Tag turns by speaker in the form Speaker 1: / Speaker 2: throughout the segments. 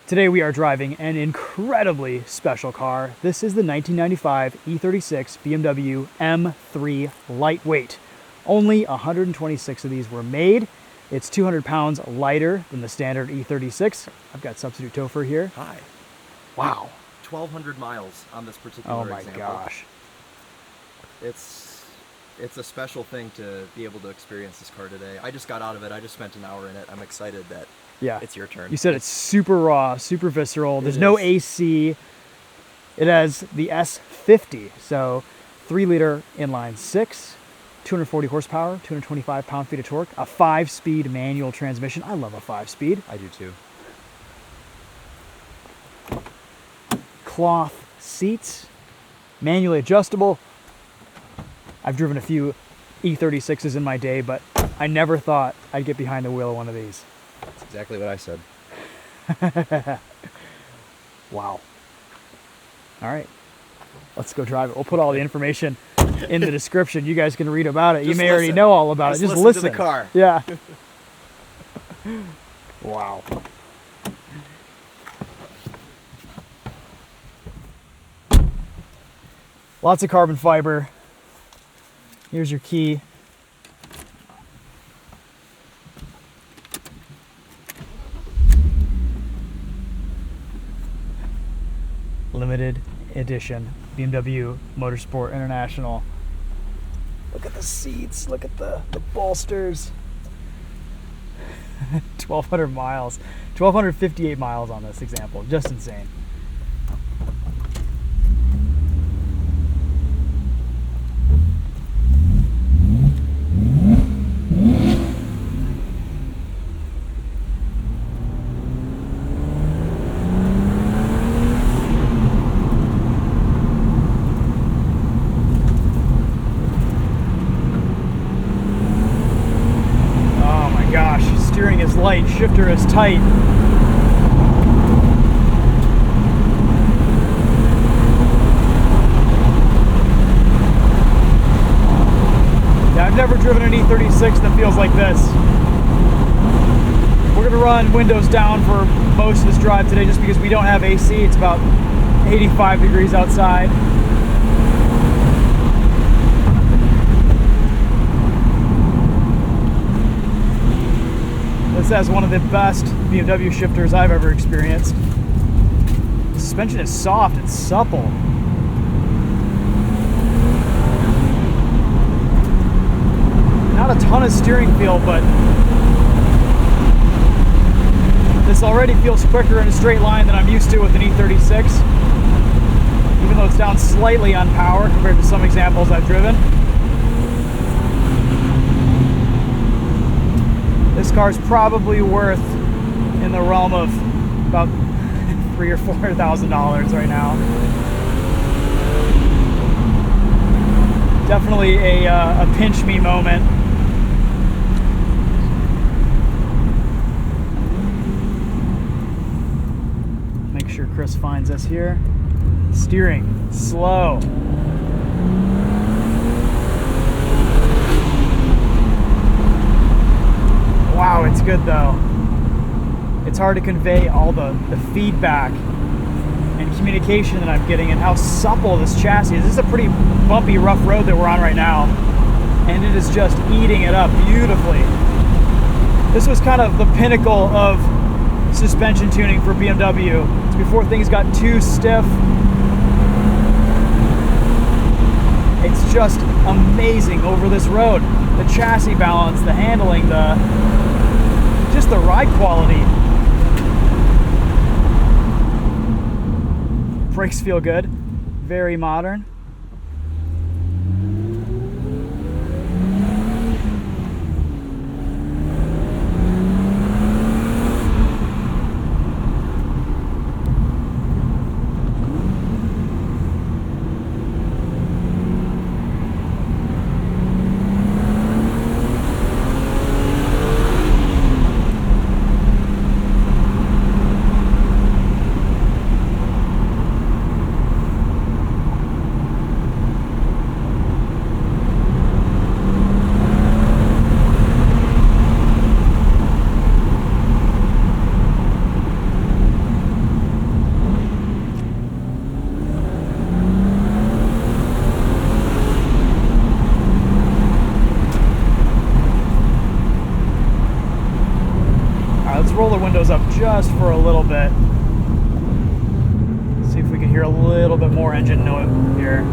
Speaker 1: Today we are driving an incredibly special car. This is the 1995 E36 BMW M3 Lightweight. Only 126 of these were made. It's 200 pounds lighter than the standard E36. I've got substitute TOPher here.
Speaker 2: Hi.
Speaker 1: Wow.
Speaker 2: 1,200 miles on this particular example.
Speaker 1: Oh my gosh.
Speaker 2: It's a special thing to be able to experience this car today. I just got out of it. I just spent an hour in it. I'm excited that it's your turn.
Speaker 1: You said it's super raw, super visceral. There's no AC. It has the S50, so 3-liter inline six, 240 horsepower, 225 pound-feet of torque, a 5-speed manual transmission. I love a 5-speed.
Speaker 2: I do too.
Speaker 1: Cloth seats, manually adjustable. I've driven a few E36s in my day, but I never thought I'd get behind the wheel of one of these.
Speaker 2: That's exactly what I said.
Speaker 1: Wow. All right, let's go drive it. We'll put all the information in the description. You guys can read about it. You may already know all about it. Just listen
Speaker 2: to the car.
Speaker 1: Yeah. Wow. Lots of carbon fiber. Here's your key. Limited edition BMW Motorsport International. Look at the seats, look at the bolsters. 1,200 miles, 1,258 miles on this example, just insane. Steering is light, shifter is tight. Yeah, I've never driven an E36 that feels like this. We're gonna run windows down for most of this drive today just because we don't have AC. It's about 85 degrees outside. This has one of the best BMW shifters I've ever experienced. The suspension is soft and supple. Not a ton of steering feel, but this already feels quicker in a straight line than I'm used to with an E36, even though it's down slightly on power compared to some examples I've driven. This car's probably worth in the realm of about $3,000 or $4,000 right now. Definitely a pinch me moment. Make sure Chris finds us here. Steering slow. Wow, it's good though. It's hard to convey all the feedback and communication that I'm getting and how supple this chassis is. This is a pretty bumpy, rough road that we're on right now, and it is just eating it up beautifully. This was kind of the pinnacle of suspension tuning for BMW. It's before things got too stiff. It's just amazing over this road. The chassis balance, the handling, just the ride quality. Brakes feel good, very modern. just for a little bit. See if we can hear a little bit more engine note here.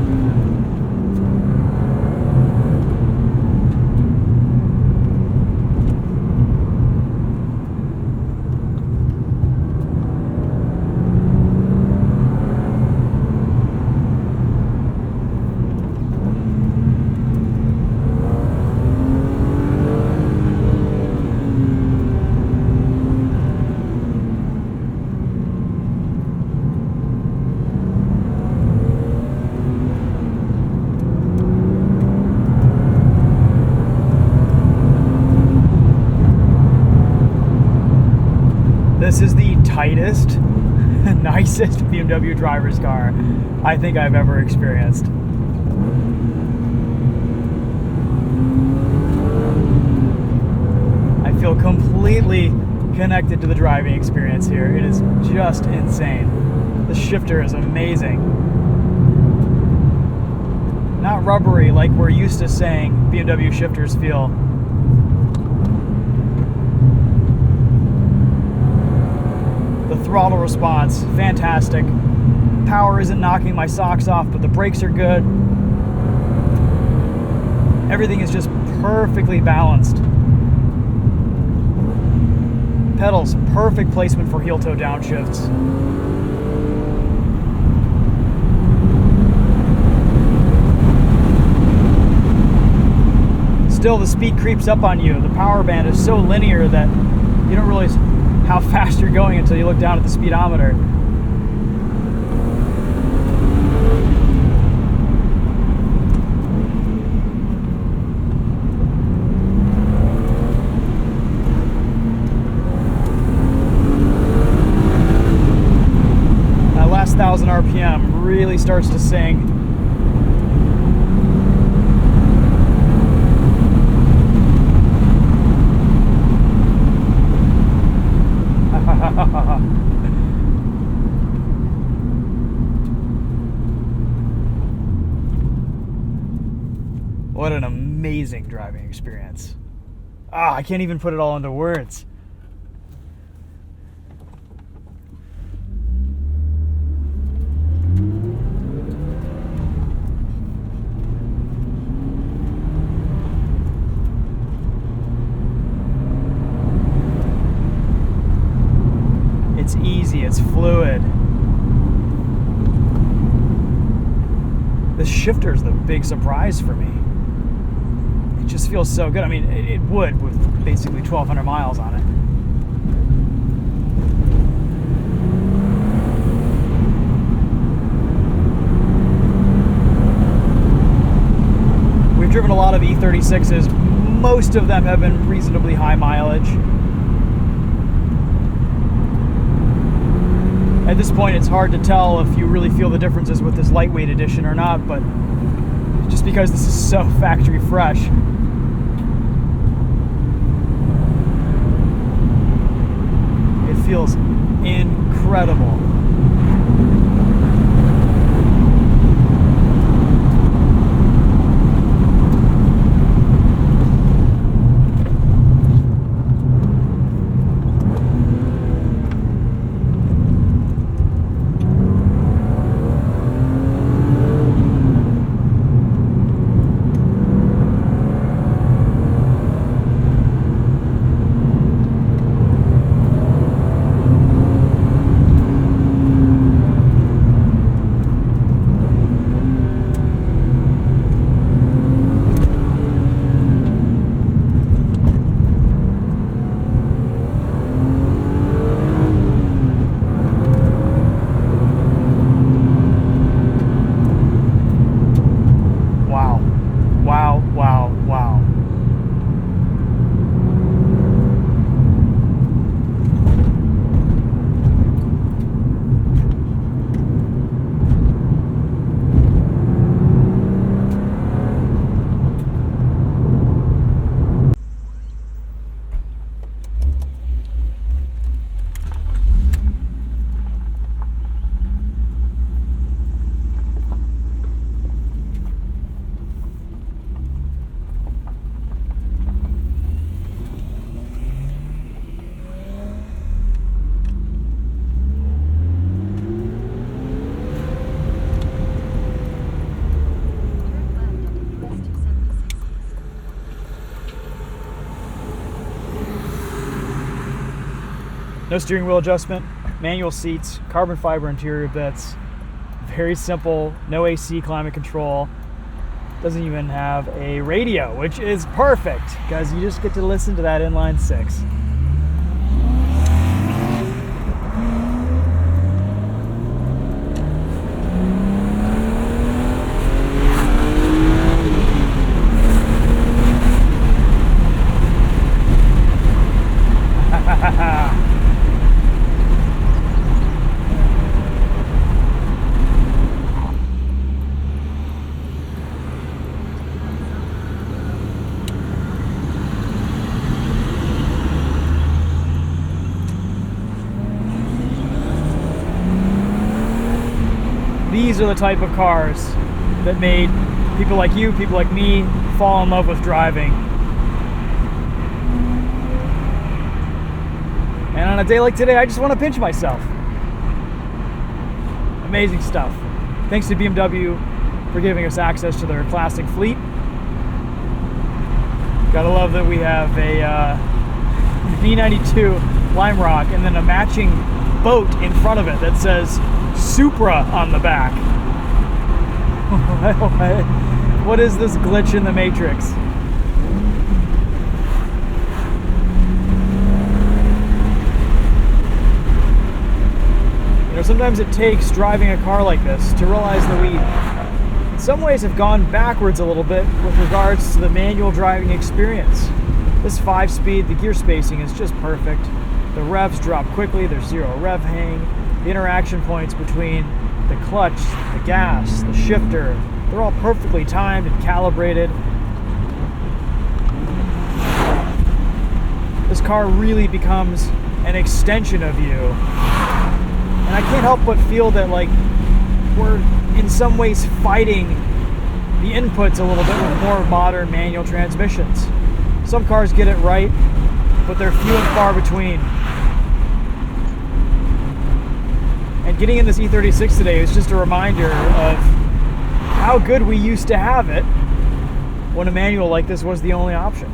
Speaker 1: This is the tightest, nicest BMW driver's car I think I've ever experienced. I feel completely connected to the driving experience here. It is just insane. The shifter is amazing. Not rubbery like we're used to saying BMW shifters feel. The throttle response, fantastic. Power isn't knocking my socks off, but the brakes are good. Everything is just perfectly balanced. Pedals, perfect placement for heel-toe downshifts. Still, the speed creeps up on you. The power band is so linear that you don't realize how fast you're going until you look down at the speedometer. That last 1,000 RPM really starts to sing. What an amazing driving experience. I can't even put it all into words. It's easy, it's fluid. The shifter's the big surprise for me. It just feels so good. I mean, it would with basically 1,200 miles on it. We've driven a lot of E36s. Most of them have been reasonably high mileage. At this point, it's hard to tell if you really feel the differences with this lightweight edition or not, but just because this is so factory fresh. It feels incredible. No steering wheel adjustment, manual seats, carbon fiber interior bits, very simple, no AC climate control. Doesn't even have a radio, which is perfect because you just get to listen to that inline six. These are the type of cars that made people like you, people like me, fall in love with driving. And on a day like today, I just want to pinch myself. Amazing stuff. Thanks to BMW for giving us access to their classic fleet. Gotta love that we have a V92 Lime Rock and then a matching boat in front of it that says Supra on the back. What is this glitch in the Matrix? You know, sometimes it takes driving a car like this to realize that we, in some ways, have gone backwards a little bit with regards to the manual driving experience. This 5-speed, the gear spacing is just perfect. The revs drop quickly, there's zero rev hang. The interaction points between the clutch, the gas, the shifter, they're all perfectly timed and calibrated. This car really becomes an extension of you. And I can't help but feel that, like, we're in some ways fighting the inputs a little bit with more modern manual transmissions. Some cars get it right, but they're few and far between. And getting in this E36 today is just a reminder of how good we used to have it when a manual like this was the only option.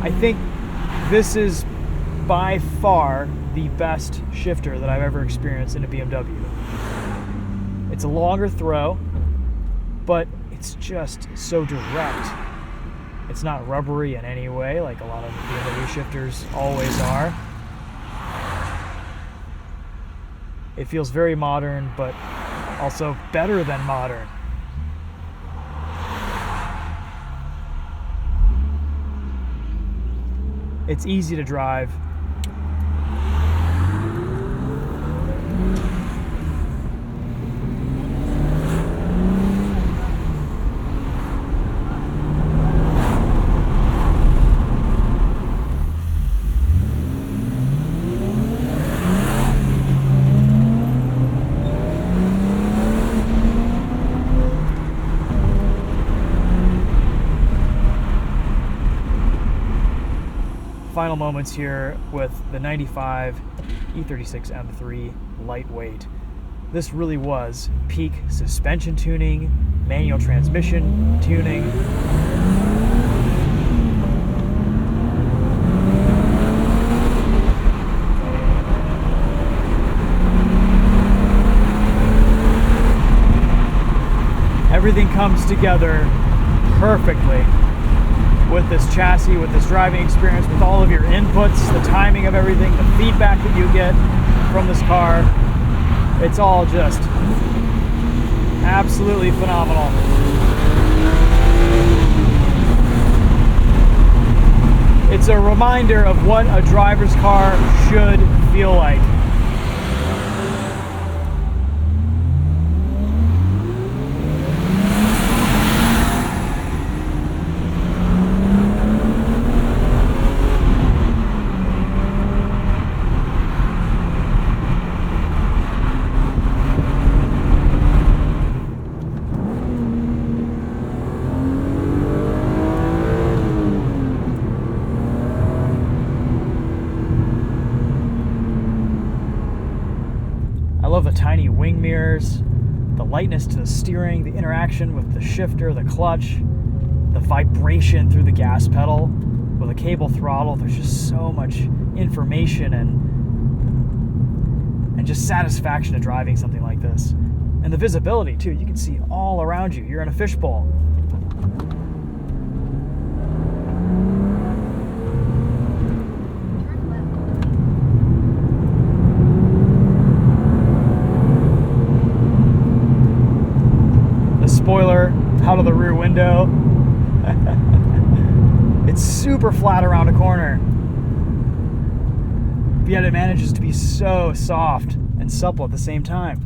Speaker 1: I think this is by far the best shifter that I've ever experienced in a BMW. It's a longer throw, but it's just so direct. It's not rubbery in any way like a lot of BMW shifters always are. It feels very modern, but also better than modern. It's easy to drive. Final moments here with the 95 E36 M3 Lightweight. This really was peak suspension tuning, manual transmission tuning. Everything comes together perfectly with this chassis, with this driving experience, with all of your inputs, the timing of everything, the feedback that you get from this car. It's all just absolutely phenomenal. It's a reminder of what a driver's car should feel like. I love the tiny wing mirrors, the lightness to the steering, the interaction with the shifter, the clutch, the vibration through the gas pedal. with a cable throttle, there's just so much information and just satisfaction of driving something like this. And the visibility too, you can see all around you. You're in a fishbowl. The spoiler out of the rear window. It's super flat around a corner. But yet it manages to be so soft and supple at the same time.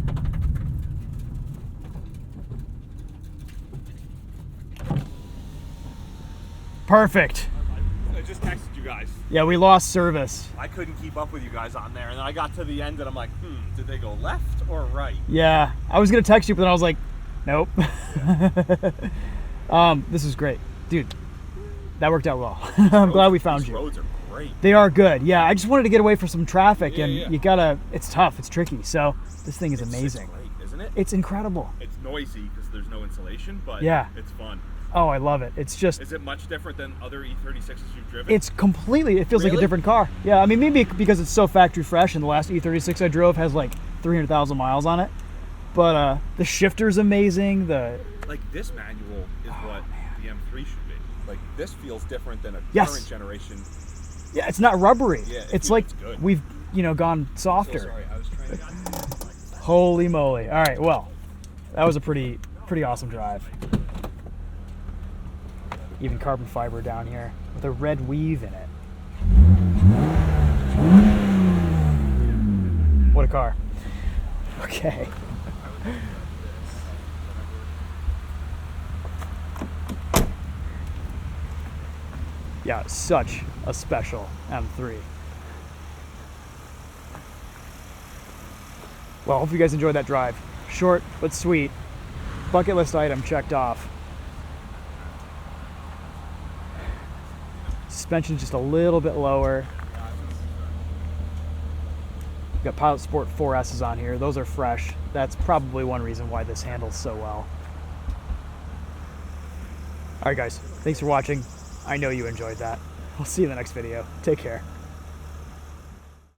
Speaker 1: Perfect.
Speaker 3: I just texted you guys.
Speaker 1: Yeah, we lost service.
Speaker 3: I couldn't keep up with you guys on there, and then I got to the end and I'm like, did they go left or right?
Speaker 1: Yeah, I was gonna text you, but then I was like, nope. This is great. Dude, that worked out well. I'm glad we found
Speaker 3: These
Speaker 1: you.
Speaker 3: roads are great.
Speaker 1: They are good. Yeah, I just wanted to get away from some traffic,
Speaker 3: Yeah,
Speaker 1: and
Speaker 3: yeah.
Speaker 1: you gotta, it's tough, it's tricky. So this thing is
Speaker 3: It's
Speaker 1: amazing.
Speaker 3: great, isn't it?
Speaker 1: It's incredible.
Speaker 3: It's noisy because there's no insulation, but
Speaker 1: Yeah.
Speaker 3: it's fun.
Speaker 1: Oh, I love it. It's just,
Speaker 3: Is it much different than other E36s you've driven?
Speaker 1: it's completely, it feels like a
Speaker 2: Really?
Speaker 1: different car. Yeah, I mean, maybe because it's so factory fresh, and the last E36 I drove has like 300,000 miles on it. But the shifter's amazing.
Speaker 3: Like this manual is what the M3 should be. Like this feels different than a
Speaker 1: Yes.
Speaker 3: current generation.
Speaker 1: Yeah, it's not rubbery.
Speaker 3: Yeah,
Speaker 1: it's like
Speaker 3: it's good.
Speaker 1: we've, gone softer.
Speaker 2: So sorry, I was trying to.
Speaker 1: Holy moly. All right, well, that was a pretty awesome drive. Even carbon fiber down here with a red weave in it. What a car. Okay. Yeah, such a special M3. Well, hope you guys enjoyed that drive. Short but sweet. Bucket list item checked off. Suspension just a little bit lower. We've got Pilot Sport 4S's on here. Those are fresh. That's probably one reason why this handles so well. All right, guys. Thanks for watching. I know you enjoyed that. We'll see you in the next video. Take care.